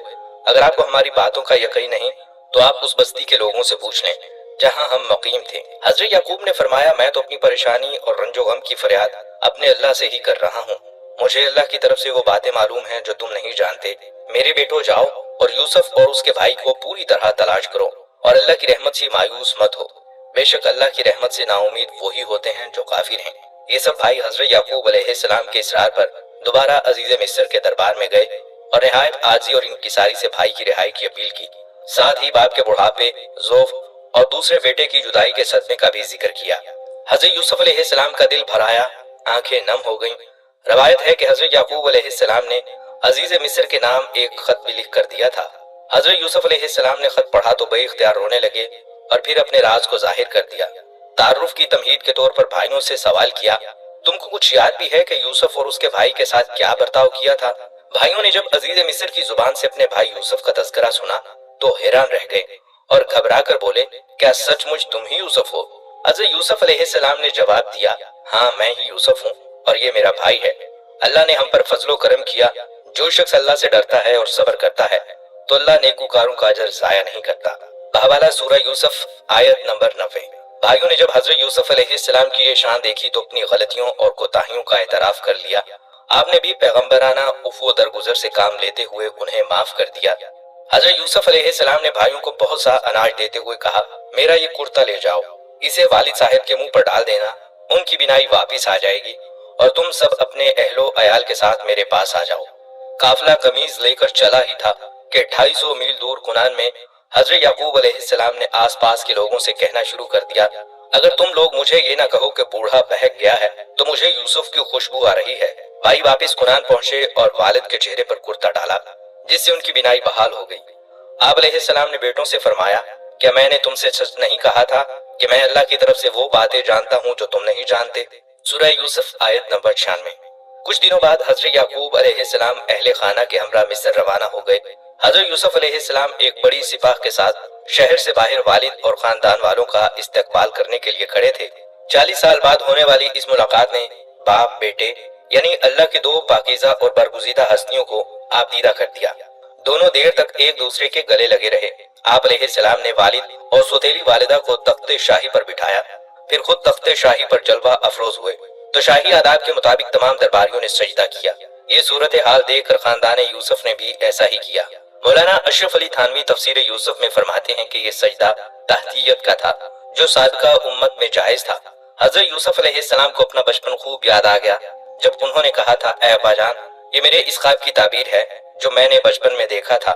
अगर आपको हमारी बातों का यकीन नहीं तो आप उस बस्ती के लोगों से पूछ लें जहां हम मुकीम थे। हजरत याकूब ने फरमाया, मैं तो अपनी परेशानी और रंजो गम की फरियाद अपने अल्लाह से ही कर रहा हूँ। मुझे अल्लाह की तरफ से वो बातें मालूम हैं जो तुम नहीं जानते। मेरे बेटो जाओ और यूसुफ और उसके भाई को पूरी तरह तलाश करो और अल्लाह की रहमत से मायूस मत हो। बेशक अल्लाह की रहमत से नाउमीद वही होते हैं जो काफिर हैं। ये सब भाई हजरत याकूब अलैहिस्सलाम के इसरार पर दोबारा अजीज मिस्र के दरबार में गए और निहायत आजी और इंकिसारी से भाई की रिहाई की अपील की। साथ ही बाप के बुढ़ापे, ज़ौफ और दूसरे बेटे की जुदाई के सदमे का भी जिक्र किया। हजरत यूसुफ अलैहिस्सलाम का दिल भर आया, आंखें नम हो गईं। रवायत है कि हजरत याकूब अलैहिस्सलाम ने अजीज मिस्र के नाम एक खत भी लिख कर दिया था। हजरत यूसुफ अलैहिस्सलाम ने खत पढ़ा तो बेइख्तियार रोने लगे और फिर अपने राज को जाहिर कर दिया। तारुफ की तमहीद के तौर पर भाइयों से सवाल किया, तुमको कुछ याद भी है कि यूसुफ और उसके भाई के साथ क्या बर्ताव किया था? भाइयों ने जब अजीज मिस्र की जुबान से अपने भाई यूसुफ का तज़किरा सुना तो हैरान रह गए और घबरा कर बोले, क्या सचमुच तुम ही यूसुफ हो? हजरत यूसुफ अलैहिस्सलाम ने जवाब दिया, हाँ मैं ही यूसुफ हूँ और ये मेरा भाई है। अल्लाह ने हम पर फजलो करम किया, जो शख्स अल्लाह से डरता है और सब्र करता है तो अल्लाह नेकूकारों का अजर जाया नहीं करता। बहवाला सूरह यूसुफ आयत नंबर 90। भाइयों ने जब हजरत यूसुफ अलैहिस्सलाम की ये शान देखी तो अपनी गलतियों और कोताहियों का एतराफ कर लिया। आपने भी पैगंबराना उफ़्व दरगुजर से काम लेते हुए उन्हें माफ कर दिया। हजरत यूसुफ अलैहिस्सलाम ने भाइयों को बहुत सा अनाज देते हुए कहा, मेरा ये कुर्ता ले जाओ, इसे वालिद साहब के मुंह पर डाल देना, उनकी बिनाई वापिस आ जाएगी और तुम सब अपने अहलो अयाल के साथ मेरे पास आ जाओ। काफिला कमीज लेकर चला ही था कि 250 मील दूर कुनान में हजरत याकूब अलैहिस्सलाम ने आसपास के लोगों से कहना शुरू कर दिया, अगर तुम लोग मुझे ये ना कहो कि बूढ़ा बहक गया है तो मुझे यूसुफ की खुशबू आ रही है। भाई वापिस कुनान पहुंचे और वालिद के चेहरे पर कुर्ता डाला जिससे उनकी बिनाई बहाल हो गई। आप अलैहिस्सलाम ने बेटों से फरमाया, क्या मैंने तुमसे सच नहीं कहा था कि मैं अल्लाह की तरफ से वो बातें जानता हूँ जो तुम नहीं जानते। सूरह यूसुफ आयत नंबर 96। कुछ दिनों बाद हजरत याकूब अलैहिस्सलाम अहले खाना के हमरा मिस्र रवाना हो गए। हजरत यूसुफ अलैहिस्सलाम एक बड़ी सिपाह के साथ शहर से बाहर वालिद और खानदान वालों का इस्तकबाल करने के लिए खड़े थे। 40 साल बाद होने वाली इस मुलाकात ने बाप बेटे यानी अल्लाह की दो पाकीज़ा और बरगुज़ीदा हस्तियों को आबदीदा कर दिया। दोनों देर तक एक दूसरे के गले लगे रहे। आप अलैहिस्सलाम ने वालिद और सौतेली वालिदा को तख्ते शाही पर बिठाया, फिर खुद तख्ते शाही पर जलवा अफरोज हुए तो शाही आदाब के मुताबिक तमाम दरबारियों ने सजदा किया। ये सूरत हाल देखकर खानदान यूसुफ ने भी ऐसा ही किया। मौलाना अशरफ अली थानवी तफसीर यूसुफ में फरमाते हैं कि ये सजदा तहतियत का था जो साबिका उम्मत में जायज था। हजरत यूसुफ अलैहिस्सलाम को अपना बचपन खूब याद आ गया जब उन्होंने कहा था, ऐ अब्बाजान, ये मेरे इस ख्वाब की ताबीर है जो मैंने बचपन में देखा था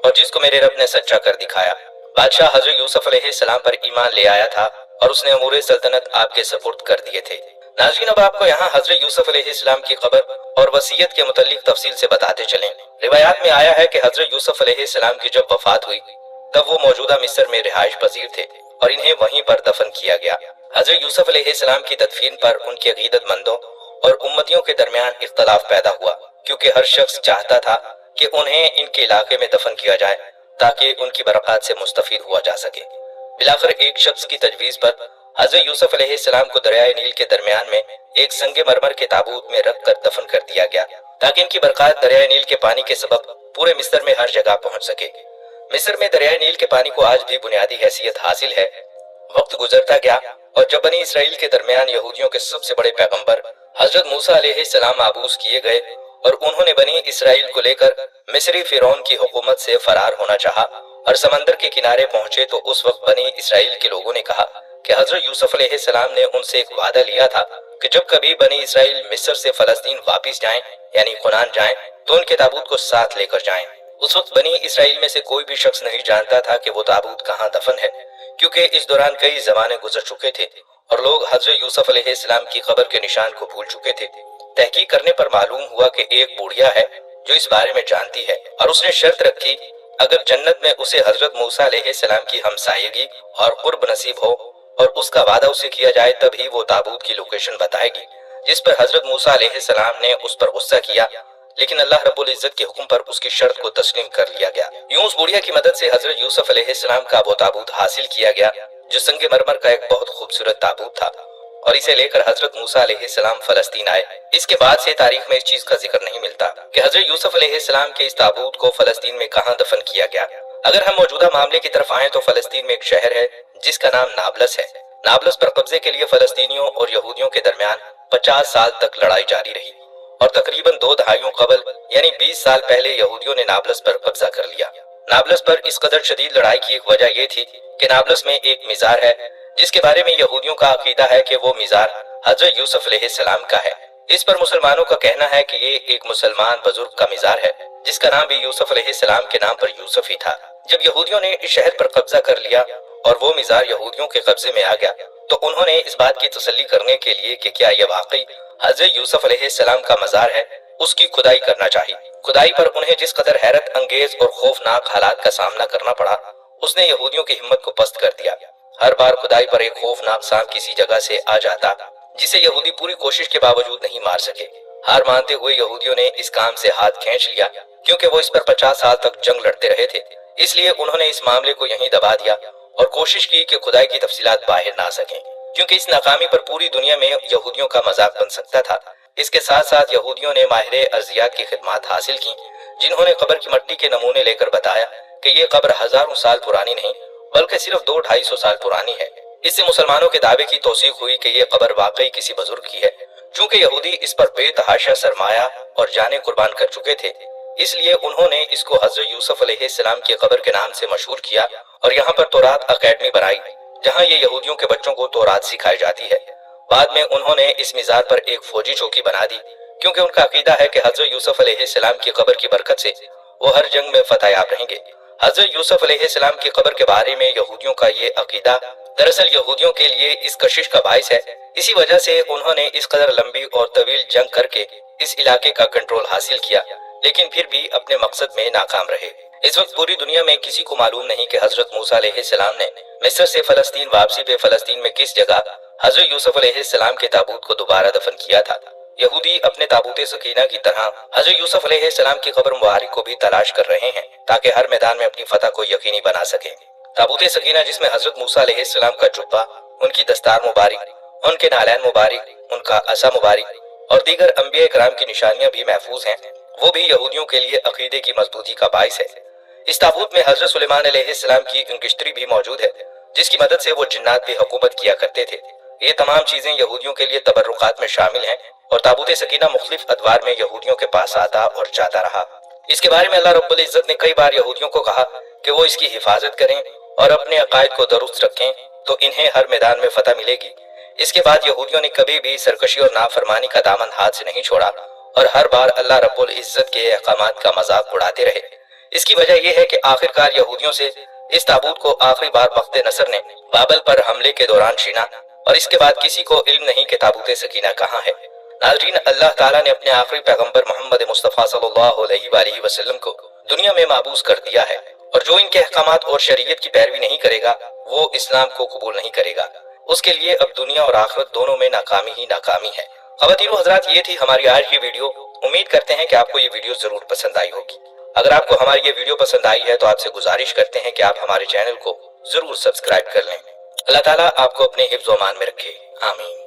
और जिसको मेरे रब ने सच्चा कर दिखाया। बादशाह हजरत यूसुफ अलैहिस्सलाम पर ईमान ले आया था और उसने अमूर सल्तनत आपके सपुर्द कर दिए थे। नाज़रीन, अब आपको यहाँ हजरत यूसुफ अलैहिस्सलाम की खबर और वसीयत के मुतालिक तफसील से बताते चलें। रिवायात में आया है कि हजरत यूसुफ अलैहिस्सलाम की जब वफात हुई तब वो मौजूदा मिस्र में रिहाइश पजीर थे और इन्हें वहीं पर दफन किया गया। हजरत यूसुफ अलैहिस्सलाम की तदफीन पर उनके अकीदतमंदों और उम्मतियों के दरमियान इख्तलाफ पैदा हुआ क्योंकि हर शख्स चाहता था कि उन्हें इनके इलाके में दफन किया जाए ताकि उनकी बरक़ात से मुस्तफीद हुआ जा सके। बिलाखिर एक शख्स की तजवीज़ पर हजरत यूसुफ अलैहिस्सलाम को दरियाए नील के दरमियान में एक संगे मरमर के ताबूत में रख कर दफन कर दिया गया ताकि इनकी बरक़ात दरियाए नील के पानी के सबब पूरे मिस्र में हर जगह पहुंच सके। मिस्र में दरियाए नील के पानी को आज भी बुनियादी हैसियत हासिल है। वक्त गुजरता गया और जब बनी इसराइल के दरमियान यहूदियों के सबसे बड़े पैगंबर हजरत मूसा अलैहिस्सलाम आबूस किए गए और उन्होंने बनी इसराइल को लेकर मिस्री फिरौन की हुकूमत से फरार होना चाहा और समंदर के किनारे पहुंचे तो उस वक्त बनी इसराइल के लोगों ने कहा कि हजरत यूसुफ अलैहिस्सलाम ने उनसे एक वादा लिया था कि जब कभी बनी इसराइल मिस्र से फलस्तीन वापिस जाएं यानी कुनान जाएं तो उनके ताबूत को साथ लेकर जाएं। उस वक्त बनी इसराइल में से कोई भी शख्स नहीं जानता था कि वो ताबूत कहाँ दफन है क्योंकि इस दौरान कई जमाने गुजर चुके थे और लोग हजरत यूसुफ अलैहिस्सलाम की खबर के निशान को भूल चुके थे। तहकीक करने पर मालूम हुआ कि एक बुढ़िया है जो इस बारे में जानती है और उसने शर्त रखी अगर जन्नत में उसे हजरत मूसा अलैहिस्सलाम की हमसायगी और कुर्ब नसीब हो और उसका वादा उसे किया जाए तभी वो ताबूत की लोकेशन बताएगी। जिस पर हजरत मूसा अलैहिस्सलाम ने उस पर गुस्सा किया लेकिन अल्लाह रब्बुल इज्जत के हुक्म पर उसकी शर्त को तस्लीम कर लिया गया। यूं उस बुढ़िया की मदद से हजरत यूसुफ अलैहिस्सलाम का वो ताबूत हासिल किया गया जो संगे मरमर का एक बहुत खूबसूरत ताबूत था और इसे लेकर हजरत मूसा अलैहिस्सलाम फलस्तीन आए। इसके बाद से तारीख में इस चीज का जिक्र नहीं मिलता कि हजरत यूसुफ अलैहिस्सलाम के इस ताबूत को फलस्तीन में कहाँ दफन किया गया। अगर हम मौजूदा मामले की तरफ आए तो फलस्तीन में एक शहर है जिसका नाम नाबलस है। नाबलस पर कब्जे के लिए फलस्तीनियों और यहूदियों के दरमियान 50 साल तक लड़ाई जारी रही और तकरीबन 2 दहाइयों कबल यानी 20 साल पहले यहूदियों ने नाबलस पर कब्जा कर लिया। नाबलस पर इस कदर शदीद लड़ाई की एक वजह यह थी कि नाबलस में एक मिजार है जिसके बारे में यहूदियों का अकीदा है कि वो मिजार हजरत यूसुफ अलैहिस्सलाम का है। इस पर मुसलमानों का कहना है कि ये एक मुसलमान बुजुर्ग का मिजार है जिसका नाम भी यूसुफ अलैहिस्सलाम के नाम पर यूसुफ ही था। जब यहूदियों ने इस शहर पर कब्जा कर लिया और वो मिजार यहूदियों के कब्जे में आ गया तो उन्होंने इस बात की तसल्ली करने के लिए कि क्या यह वाकई हजरत यूसुफ अलैहिस्सलाम का मजार है उसकी खुदाई करना चाहिए। खुदाई पर उन्हें जिस कदर हैरत अंगेज और खौफनाक हालात का सामना करना पड़ा उसने यहूदियों की हिम्मत को पस्त कर दिया। हर बार खुदाई पर एक खौफनाक सांप किसी जगह से आ जाता जिसे यहूदी पूरी कोशिश के बावजूद नहीं मार सके। हार मानते हुए यहूदियों ने इस काम से हाथ खींच लिया क्योंकि वो इस पर 50 साल तक जंग लड़ते रहे थे। इसलिए उन्होंने इस मामले को यहीं दबा दिया और कोशिश की कि खुदाई की तफसीलात बाहर ना सकें क्योंकि इस नाकामी पर पूरी दुनिया में यहूदियों का मजाक बन सकता था। इसके साथ साथ यहूदियों ने माहिर अर्जियात की खिदमत हासिल की, जिन्होंने कब्र की मिट्टी के नमूने लेकर बताया कि ये कब्र हजारों साल पुरानी नहीं बल्कि सिर्फ 200-250 साल पुरानी है। इससे मुसलमानों के दावे की तौसीक हुई कि ये कब्र वाकई किसी बुजुर्ग की है। चूंकि यहूदी इस पर बेतहाशा सरमाया और जाने कुर्बान कर चुके थे, इसलिए उन्होंने इसको हजरत यूसुफ अलैहिस्सलाम की कब्र के नाम से मशहूर किया और यहाँ पर तौरात अकेडमी बनाई, जहाँ ये यहूदियों के बच्चों को तौरात सिखाई जाती है। बाद में उन्होंने इस मिज़ार पर एक फौजी चौकी बना दी, क्योंकि उनका अकीदा है कि हजरत यूसुफ अलैहिस्सलाम की कब्र की बरकत से वो हर जंग में फतेहयाब रहेंगे। हजरत यूसुफ अलैहिस्सलाम की कब्र के बारे में यहूदियों का ये अकीदा दरअसल यहूदियों के लिए इस कशिश का बाइस है। इसी वजह से उन्होंने इस कदर लंबी और तवील जंग करके इस इलाके का कंट्रोल हासिल किया, लेकिन फिर भी अपने मकसद में नाकाम रहे। इस वक्त पूरी दुनिया में किसी को मालूम नहीं कि हजरत मूसा अलैहिस्सलाम ने मिस्र से फलस्तीन वापसी पे फलस्तीन में किस जगह हजरत यूसुफ अलैहिस्सलाम के ताबूत को दोबारा दफन किया था। यहूदी अपने ताबूत सकीना की तरह हजरत यूसुफ अलैहिस्सलाम की कब्र मुबारक को भी तलाश कर रहे हैं, ताकि हर मैदान में अपनी फतह को यकीनी बना सके। ताबूत सकीना, जिसमें हजरत मूसा अलैहिस्सलाम का जुब्बा, उनकी दस्तार मुबारक, उनके नालैन मुबारक, उनका असा मुबारक और दीगर अंबिया कराम की निशानियां भी महफूज हैं, वो भी यहूदियों के लिए अकीदे की मजबूती का बाइस है। इस ताबूत में हजरत सुलेमान अलैहिस्सलाम की इंकिश्तरी भी मौजूद है, जिसकी मदद से वो जिन्नात पे हुकूमत किया करते थे। ये तमाम चीजें यहूदियों के लिए तबर्रुकात में शामिल हैं और ताबूत सकीना मुख्तलिफ अदवार में यहूदियों के पास आता और जाता रहा। इसके बारे में अल्लाह रब्बुल इज्जत ने कई बार यहूदियों को कहा कि वो इसकी हिफाजत करें और अपने अकायद को दुरुस्त रखें, तो इन्हें हर मैदान में फतह मिलेगी। इसके बाद यहूदियों ने कभी भी सरकशी और नाफरमानी का दामन हाथ से नहीं छोड़ा और हर बार अल्लाह रब्बुल इज्जत के अहकामात का मजाक उड़ाते रहे। इसकी वजह यह है कि आखिरकार यहूदियों से इस ताबूत को आखिरी बार बख्त नसर ने बाबल पर हमले के दौरान छीना और इसके बाद किसी को इल्म नहीं कि ताबूत सकीना कहाँ है। नाज़रीन, अल्लाह ताला ने अपने आखिरी पैगंबर मोहम्मद मुस्तफ़ा सल्लल्लाहु अलैहि वसल्लम को दुनिया में माबूस कर दिया है और जो इनके अहकामात और शरीयत की पैरवी नहीं करेगा वो इस्लाम को कबूल नहीं करेगा। उसके लिए अब दुनिया और आखिरत दोनों में नाकामी ही नाकामी है। ख़वातीन व हज़रात, ये थी हमारी आज की वीडियो। उम्मीद करते हैं कि आपको ये वीडियो जरूर पसंद आई होगी। अगर आपको हमारी ये वीडियो पसंद आई है तो आपसे गुजारिश करते हैं कि आप हमारे चैनल को जरूर सब्सक्राइब कर लें। अल्लाह ताला आपको अपने हिफ्ज़ व अमान में रखे। आमीन।